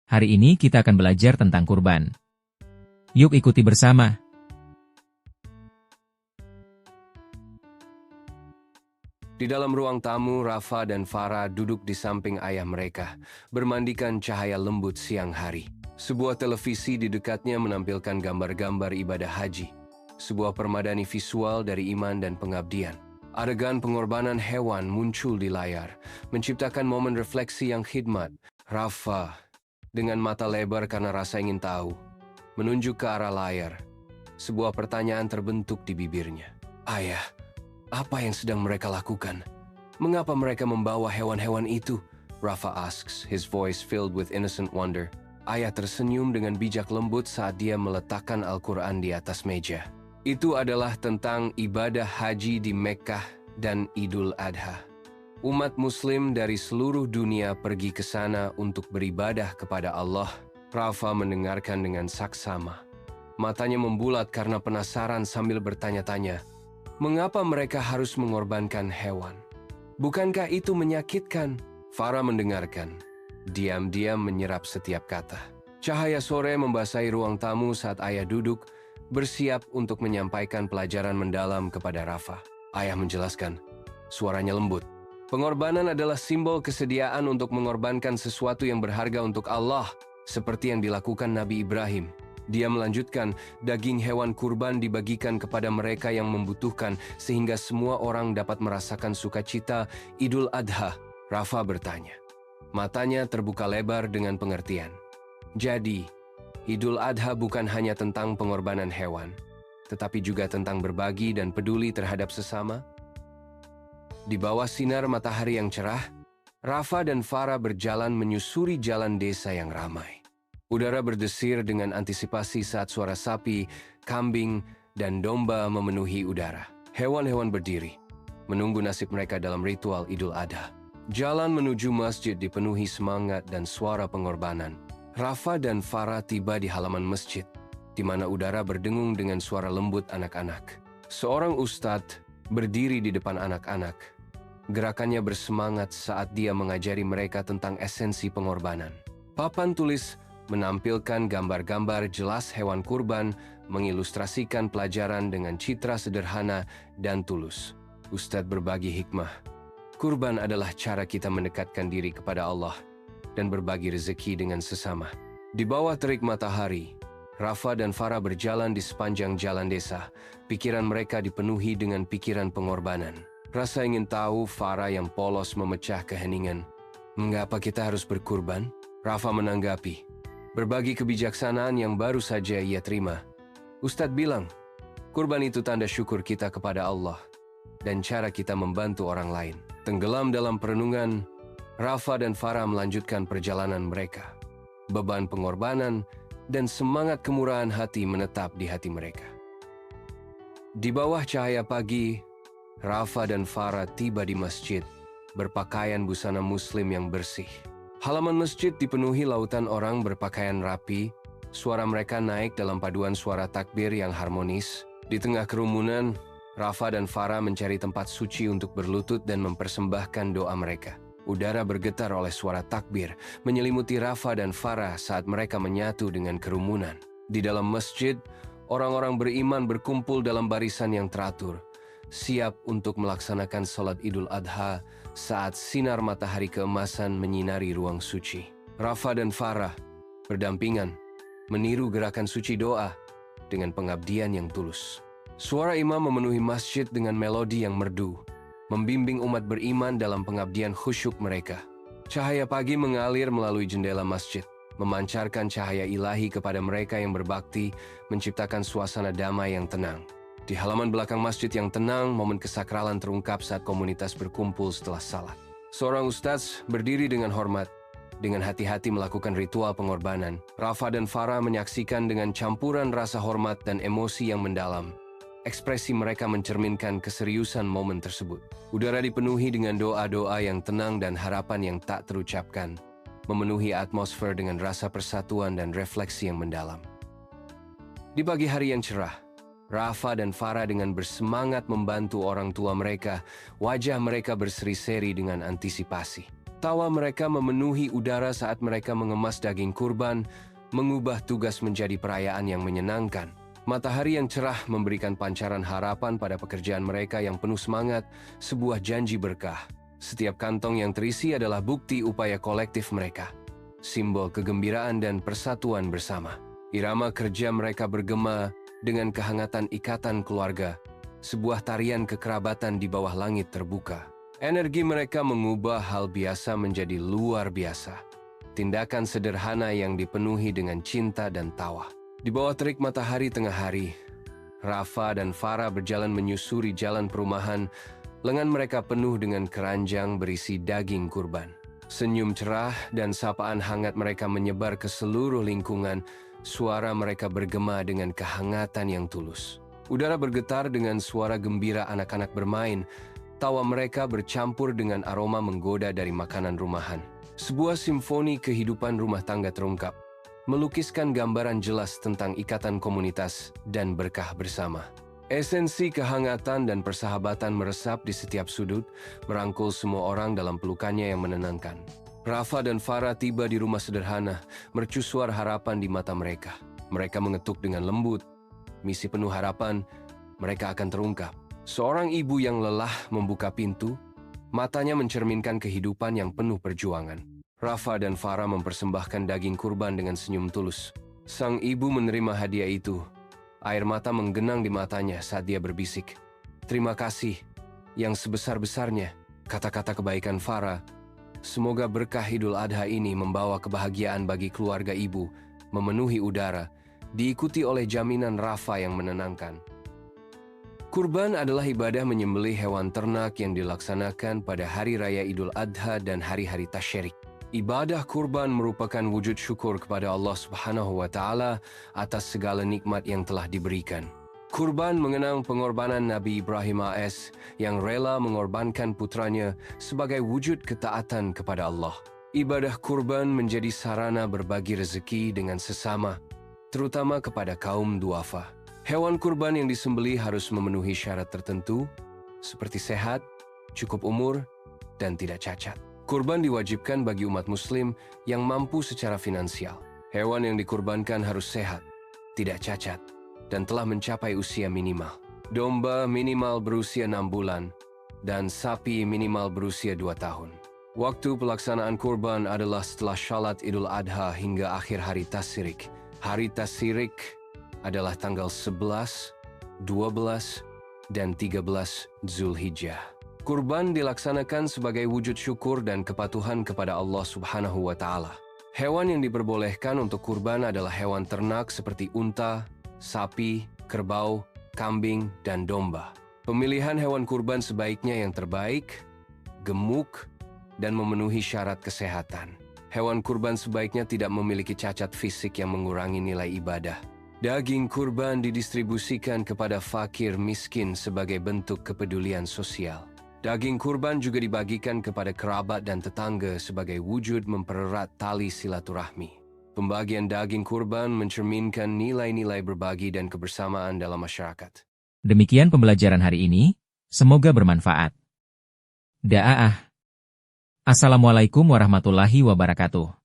Hari ini kita akan belajar tentang kurban. Yuk ikuti bersama. Di dalam ruang tamu, Rafa dan Farah duduk di samping ayah mereka, bermandikan cahaya lembut siang hari. Sebuah televisi di dekatnya menampilkan gambar-gambar ibadah haji, sebuah permadani visual dari iman dan pengabdian. Adegan pengorbanan hewan muncul di layar, menciptakan momen refleksi yang khidmat. Rafa, dengan mata lebar karena rasa ingin tahu, menunjuk ke arah layar. Sebuah pertanyaan terbentuk di bibirnya. Ayah, apa yang sedang mereka lakukan? Mengapa mereka membawa hewan-hewan itu? Rafa asks, his voice filled with innocent wonder. Ayah tersenyum dengan bijak lembut saat dia meletakkan Al-Quran di atas meja. Itu adalah tentang ibadah haji di Mekkah dan Idul Adha. Umat Muslim dari seluruh dunia pergi ke sana untuk beribadah kepada Allah. Rafa mendengarkan dengan saksama. Matanya membulat karena penasaran sambil bertanya-tanya, mengapa mereka harus mengorbankan hewan? Bukankah itu menyakitkan? Farah mendengarkan. Diam-diam menyerap setiap kata. Cahaya sore membasahi ruang tamu saat ayah duduk, bersiap untuk menyampaikan pelajaran mendalam kepada Rafa. Ayah menjelaskan, suaranya lembut. Pengorbanan adalah simbol kesediaan untuk mengorbankan sesuatu yang berharga untuk Allah, seperti yang dilakukan Nabi Ibrahim. Dia melanjutkan, daging hewan kurban dibagikan kepada mereka yang membutuhkan sehingga semua orang dapat merasakan sukacita Idul Adha. Rafa bertanya. Matanya terbuka lebar dengan pengertian. Jadi, Idul Adha bukan hanya tentang pengorbanan hewan, tetapi juga tentang berbagi dan peduli terhadap sesama. Di bawah sinar matahari yang cerah, Rafa dan Farah berjalan menyusuri jalan desa yang ramai. Udara berdesir dengan antisipasi saat suara sapi, kambing, dan domba memenuhi udara. Hewan-hewan berdiri, menunggu nasib mereka dalam ritual Idul Adha. Jalan menuju masjid dipenuhi semangat dan suara pengorbanan. Rafa dan Farah tiba di halaman masjid, di mana udara berdengung dengan suara lembut anak-anak. Seorang ustadz berdiri di depan anak-anak. Gerakannya bersemangat saat dia mengajari mereka tentang esensi pengorbanan. Papan tulis menampilkan gambar-gambar jelas hewan kurban, mengilustrasikan pelajaran dengan citra sederhana dan tulus. Ustadz berbagi hikmah. Kurban adalah cara kita mendekatkan diri kepada Allah dan berbagi rezeki dengan sesama. Di bawah terik matahari, Rafa dan Farah berjalan di sepanjang jalan desa. Pikiran mereka dipenuhi dengan pikiran pengorbanan. Rasa ingin tahu Farah yang polos memecah keheningan. Mengapa kita harus berkurban? Rafa menanggapi. Berbagi kebijaksanaan yang baru saja ia terima. Ustadz bilang, kurban itu tanda syukur kita kepada Allah dan cara kita membantu orang lain. Tenggelam dalam perenungan, Rafa dan Farah melanjutkan perjalanan mereka. Beban pengorbanan dan semangat kemurahan hati menetap di hati mereka. Di bawah cahaya pagi, Rafa dan Farah tiba di masjid, berpakaian busana muslim yang bersih. Halaman masjid dipenuhi lautan orang berpakaian rapi, suara mereka naik dalam paduan suara takbir yang harmonis. Di tengah kerumunan, Rafa dan Farah mencari tempat suci untuk berlutut dan mempersembahkan doa mereka. Udara bergetar oleh suara takbir, menyelimuti Rafa dan Farah saat mereka menyatu dengan kerumunan. Di dalam masjid, orang-orang beriman berkumpul dalam barisan yang teratur, siap untuk melaksanakan sholat Idul Adha saat sinar matahari keemasan menyinari ruang suci. Rafa dan Farah berdampingan, meniru gerakan suci doa dengan pengabdian yang tulus. Suara imam memenuhi masjid dengan melodi yang merdu, membimbing umat beriman dalam pengabdian khusyuk mereka. Cahaya pagi mengalir melalui jendela masjid, memancarkan cahaya ilahi kepada mereka yang berbakti, menciptakan suasana damai yang tenang. Di halaman belakang masjid yang tenang, momen kesakralan terungkap saat komunitas berkumpul setelah salat. Seorang ustadz berdiri dengan hormat, dengan hati-hati melakukan ritual pengorbanan. Rafa dan Farah menyaksikan dengan campuran rasa hormat dan emosi yang mendalam. Ekspresi mereka mencerminkan keseriusan momen tersebut. Udara dipenuhi dengan doa-doa yang tenang dan harapan yang tak terucapkan, memenuhi atmosfer dengan rasa persatuan dan refleksi yang mendalam. Di pagi hari yang cerah, Rafa dan Farah dengan bersemangat membantu orang tua mereka, wajah mereka berseri-seri dengan antisipasi. Tawa mereka memenuhi udara saat mereka mengemas daging kurban, mengubah tugas menjadi perayaan yang menyenangkan. Matahari yang cerah memberikan pancaran harapan pada pekerjaan mereka yang penuh semangat, sebuah janji berkah. Setiap kantong yang terisi adalah bukti upaya kolektif mereka, simbol kegembiraan dan persatuan bersama. Irama kerja mereka bergema dengan kehangatan ikatan keluarga, sebuah tarian kekerabatan di bawah langit terbuka. Energi mereka mengubah hal biasa menjadi luar biasa. Tindakan sederhana yang dipenuhi dengan cinta dan tawa. Di bawah terik matahari tengah hari, Rafa dan Farah berjalan menyusuri jalan perumahan. Lengan mereka penuh dengan keranjang berisi daging kurban. Senyum cerah dan sapaan hangat mereka menyebar ke seluruh lingkungan. Suara mereka bergema dengan kehangatan yang tulus. Udara bergetar dengan suara gembira anak-anak bermain. Tawa mereka bercampur dengan aroma menggoda dari makanan rumahan. Sebuah simfoni kehidupan rumah tangga terungkap, melukiskan gambaran jelas tentang ikatan komunitas dan berkah bersama. Esensi kehangatan dan persahabatan meresap di setiap sudut, merangkul semua orang dalam pelukannya yang menenangkan. Rafa dan Farah tiba di rumah sederhana, mercusuar harapan di mata mereka. Mereka mengetuk dengan lembut, misi penuh harapan, mereka akan terungkap. Seorang ibu yang lelah membuka pintu, matanya mencerminkan kehidupan yang penuh perjuangan. Rafa dan Farah mempersembahkan daging kurban dengan senyum tulus. Sang ibu menerima hadiah itu. Air mata menggenang di matanya saat dia berbisik, "Terima kasih yang sebesar-besarnya." Kata-kata kebaikan Farah, "Semoga berkah Idul Adha ini membawa kebahagiaan bagi keluarga ibu," memenuhi udara, diikuti oleh jaminan Rafa yang menenangkan. Kurban adalah ibadah menyembelih hewan ternak yang dilaksanakan pada Hari Raya Idul Adha dan hari-hari tasyrik. Ibadah kurban merupakan wujud syukur kepada Allah Subhanahu wa Ta'ala atas segala nikmat yang telah diberikan. Kurban mengenang pengorbanan Nabi Ibrahim AS yang rela mengorbankan putranya sebagai wujud ketaatan kepada Allah. Ibadah kurban menjadi sarana berbagi rezeki dengan sesama, terutama kepada kaum duafa. Hewan kurban yang disembelih harus memenuhi syarat tertentu, seperti sehat, cukup umur, dan tidak cacat. Kurban diwajibkan bagi umat muslim yang mampu secara finansial. Hewan yang dikurbankan harus sehat, tidak cacat, dan telah mencapai usia minimal. Domba minimal berusia 6 bulan, dan sapi minimal berusia 2 tahun. Waktu pelaksanaan kurban adalah setelah Shalat Idul Adha hingga akhir hari Tasyirik. Hari Tasyirik adalah tanggal 11, 12, dan 13 Zulhijjah. Kurban dilaksanakan sebagai wujud syukur dan kepatuhan kepada Allah Subhanahu wa Ta'ala. Hewan yang diperbolehkan untuk kurban adalah hewan ternak seperti unta, sapi, kerbau, kambing, dan domba. Pemilihan hewan kurban sebaiknya yang terbaik, gemuk, dan memenuhi syarat kesehatan. Hewan kurban sebaiknya tidak memiliki cacat fisik yang mengurangi nilai ibadah. Daging kurban didistribusikan kepada fakir miskin sebagai bentuk kepedulian sosial. Daging kurban juga dibagikan kepada kerabat dan tetangga sebagai wujud mempererat tali silaturahmi. Pembagian daging kurban mencerminkan nilai-nilai berbagi dan kebersamaan dalam masyarakat. Demikian pembelajaran hari ini, semoga bermanfaat. Da'ah. Assalamualaikum warahmatullahi wabarakatuh.